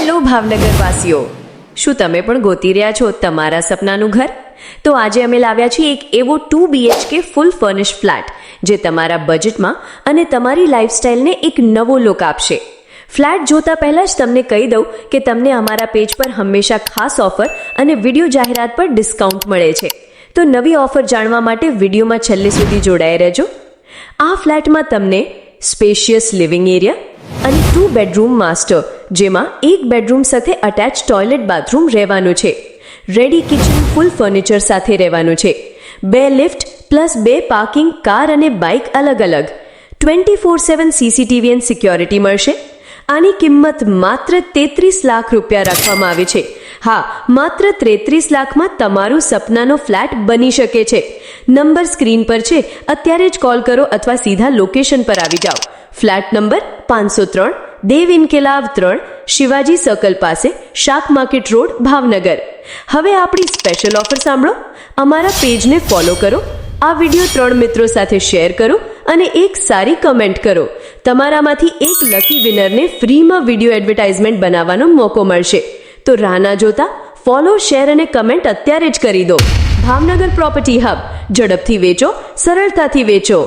Hello Bhavnagar વાસીઓ, શું તમે પણ ગોતી રહ્યા છો તમારા સપનાનું ઘર? તો આજે અમે લાવ્યા છીએ એક એવો 2 BHK ફૂલ ફર્નિશ ફ્લેટ જે તમારા બજેટમાં અને તમારી લાઈફસ્ટાઈલને એક નવો લુક આપશે. ફ્લેટ જોતા પહેલા જ તમને કહી દઉં કે તમને અમારા પેજ પર હંમેશા ખાસ ઓફર અને વિડીયો જાહેરાત પર ડિસ્કાઉન્ટ મળે છે. તો નવી ઓફર જાણવા માટે વિડીયોમાં છેલ્લે સુધી જોડાઈ રહેજો. આ ફ્લેટમાં તમને સ્પેશિયસ લિવિંગ એરિયા અને 2 બેડરૂમ માસ્ટર, જેમાં 1 બેડરૂમ સાથે અટેચ ટોયલેટ બાથરૂમ રહેવાનું છે. રેડી કિચન ફૂલ ફર્નિચર સાથે રહેવાનું છે. 2 લિફ્ટ પ્લસ 2 પાર્કિંગ કાર અને બાઇક અલગ અલગ. 24/7 CCTV એન્ડ સિક્યોરિટી મળશે. આની કિંમત માત્ર 33 લાખ રૂપિયા રાખવામાં આવી છે. હા, માત્ર 33 લાખમાં તમારું સપનાનો ફ્લેટ બની શકે છે. નંબર સ્ક્રીન પર છે, અત્યારે જ કોલ કરો અથવા સીધા લોકેશન પર આવી જાઓ. ફ્લેટ નંબર 503, દેવ ઇન્કલાવ 3, શિવાજી સર્કલ પાસે, શાક માર્કેટ રોડ, ભાવનગર. હવે આપણી સ્પેશિયલ ઓફર સાંભળો. અમારા પેજને ફોલો કરો, આ વિડીયો 3 મિત્રો સાથે શેર કરો અને એક સારી કમેન્ટ કરો. તમારામાંથી એક લકી વિનરને ફ્રીમાં વિડીયો એડવર્ટાઇઝમેન્ટ બનાવવાનો મોકો મળશે. તો રાહ ના જોતા ફોલો, શેર અને કમેન્ટ અત્યારે જ કરી દો. ભાવનગર પ્રોપર્ટી હબ, ઝડપથી વેચો, સરળતાથી વેચો.